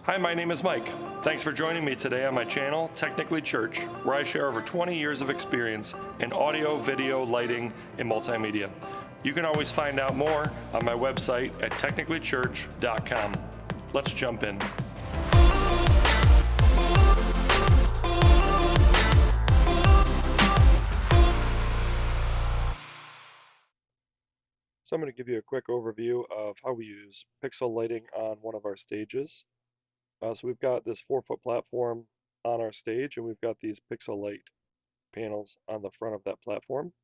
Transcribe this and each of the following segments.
Hi, my name is Mike. Thanks for joining me today on my channel, Technically Church, where I share over 20 years of experience in audio, video, lighting, and multimedia. You can always find out more on my website at technicallychurch.com. Let's jump in. So I'm going to give you a quick overview of how we use pixel lighting on one of our stages. So we've got this 4-foot platform on our stage, and we've got these pixel light panels on the front of that platform.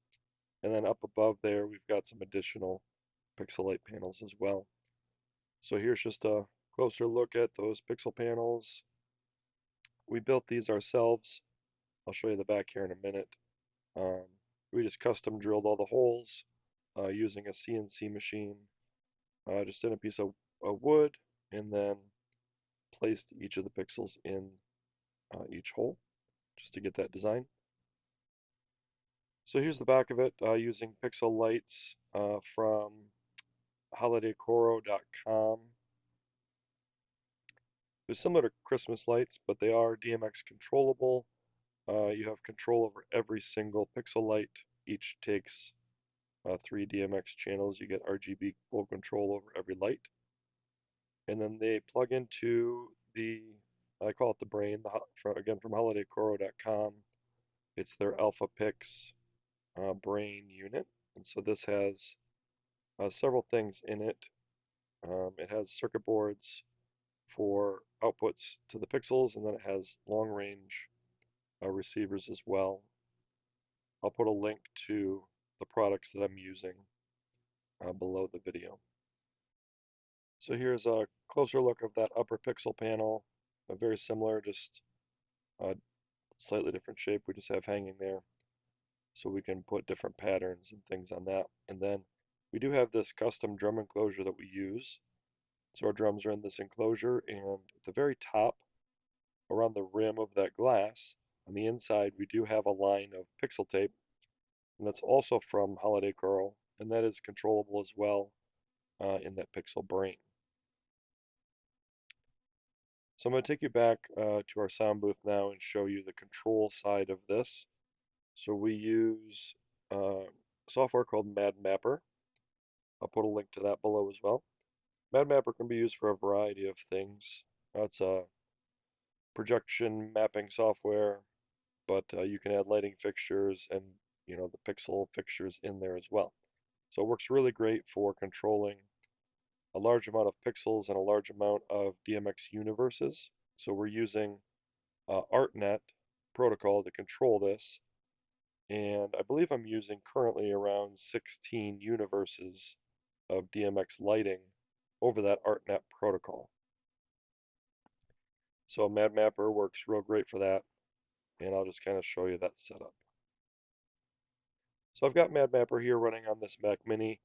And then up above there, we've got some additional pixel light panels as well. So here's just a closer look at those pixel panels. We built these ourselves. I'll show you the back here in a minute. We just custom drilled all the holes using a CNC machine, just in a piece of wood, and then placed each of the pixels in each hole just to get that design. So here's the back of it using pixel lights from HolidayCoro.com. They're similar to Christmas lights, but they are DMX controllable. You have control over every single pixel light. Each takes 3 DMX channels. You get RGB full control over every light. And then they plug into the, I call it the brain, again from HolidayCoro.com. It's their AlphaPix brain unit. And so this has several things in it. It has circuit boards for outputs to the pixels, and then it has long range receivers as well. I'll put a link to the products that I'm using below the video. So here's a closer look of that upper pixel panel, very similar, just a slightly different shape we just have hanging there. So we can put different patterns and things on that. And then we do have this custom drum enclosure that we use. So our drums are in this enclosure, and at the very top, around the rim of that glass, on the inside, we do have a line of pixel tape, and that's also from HolidayCoro, and that is controllable as well in that pixel brain. So I'm going to take you back to our sound booth now and show you the control side of this. So we use software called Madmapper. I'll put a link to that below as well. Madmapper can be used for a variety of things. It's a projection mapping software, but you can add lighting fixtures and the pixel fixtures in there as well. So it works really great for controlling a large amount of pixels and a large amount of DMX universes. So we're using ArtNet protocol to control this, and I believe I'm using currently around 16 universes of DMX lighting over that ArtNet protocol. So Madmapper works real great for that, and I'll just kind of show you that setup. So I've got Madmapper here running on this Mac Mini.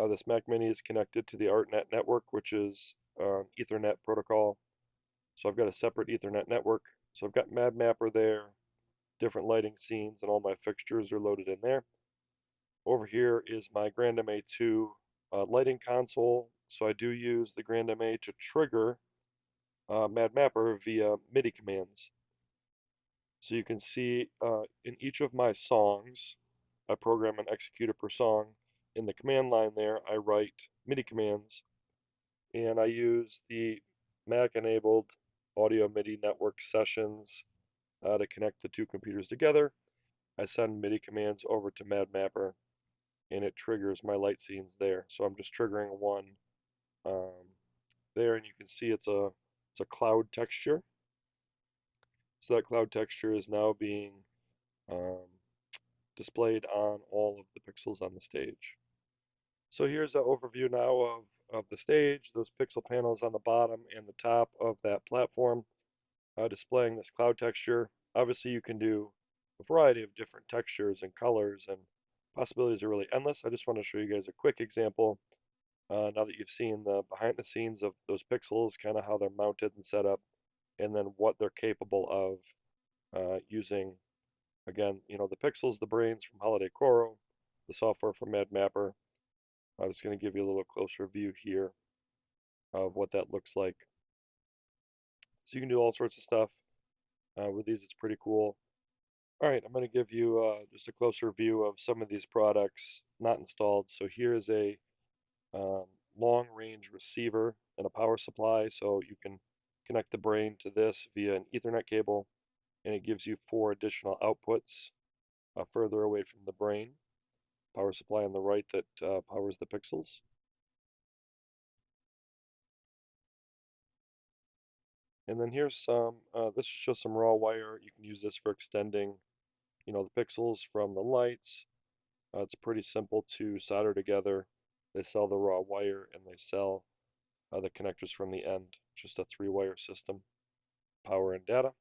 This Mac Mini is connected to the ArtNet network, which is Ethernet protocol. So I've got a separate Ethernet network. So I've got Madmapper there, different lighting scenes, and all my fixtures are loaded in there. Over here is my grandMA 2 lighting console. So I do use the grandMA to trigger Madmapper via MIDI commands. So you can see in each of my songs, I program an executor per song. In the command line there, I write MIDI commands, and I use the Mac-enabled audio-MIDI network sessions to connect the two computers together. I send MIDI commands over to Madmapper, and it triggers my light scenes there. So I'm just triggering one there, and you can see it's a cloud texture. So that cloud texture is now being displayed on all of the pixels on the stage. So here's an overview now of the stage, those pixel panels on the bottom and the top of that platform displaying this cloud texture. Obviously you can do a variety of different textures and colors, and possibilities are really endless. I just want to show you guys a quick example now that you've seen the behind the scenes of those pixels, kind of how they're mounted and set up, and then what they're capable of using. Again, the pixels, the brains from HolidayCoro, the software from Madmapper. I'm just going to give you a little closer view here of what that looks like. So you can do all sorts of stuff with these. It's pretty cool. All right, I'm going to give you just a closer view of some of these products not installed. So here is a um, long-range receiver and a power supply. So you can connect the brain to this via an Ethernet cable, and it gives you 4 additional outputs further away from the brain. Power supply on the right that powers the pixels. And then here's some, this is just some raw wire. You can use this for extending, the pixels from the lights. It's pretty simple to solder together. They sell the raw wire and they sell the connectors from the end. Just a 3-wire system, power and data.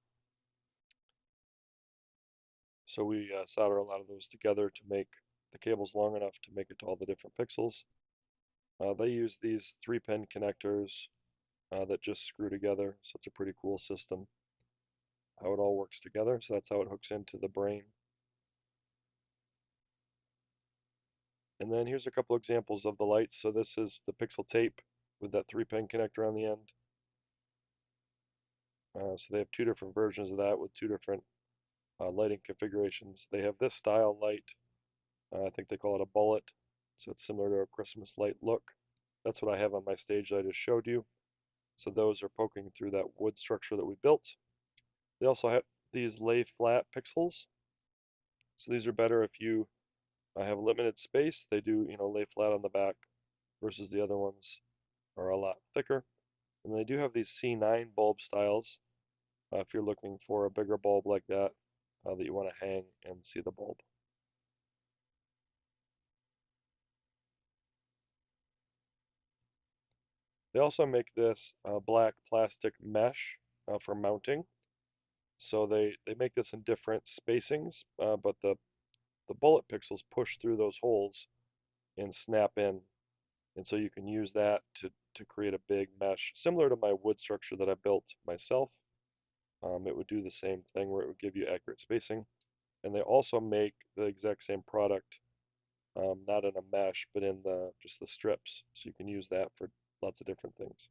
So we solder a lot of those together to make the cables long enough to make it to all the different pixels. They use these 3-pin connectors that just screw together, so it's a pretty cool system how it all works together. So that's how it hooks into the brain. And then here's a couple examples of the lights. So this is the pixel tape with that 3-pin connector on the end. So they have 2 different versions of that with 2 different lighting configurations. They have this style light. I think they call it a bullet. So it's similar to a Christmas light look. That's what I have on my stage that I just showed you. So those are poking through that wood structure that we built. They also have these lay flat pixels. So these are better if you have limited space. They do, lay flat on the back versus the other ones are a lot thicker. And they do have these C9 bulb styles if you're looking for a bigger bulb like that that you want to hang and see the bulb. They also make this black plastic mesh for mounting. So they make this in different spacings, but the bullet pixels push through those holes and snap in. And so you can use that to create a big mesh, similar to my wood structure that I built myself. It would do the same thing where it would give you accurate spacing. And they also make the exact same product, not in a mesh, but in just the strips. So you can use that for lots of different things.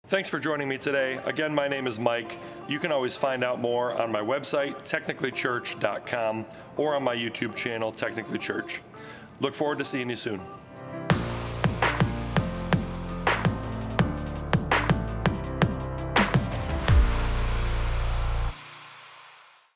Thanks for joining me today. Again, my name is Mike. You can always find out more on my website, technicallychurch.com, or on my YouTube channel, Technically Church. Look forward to seeing you soon.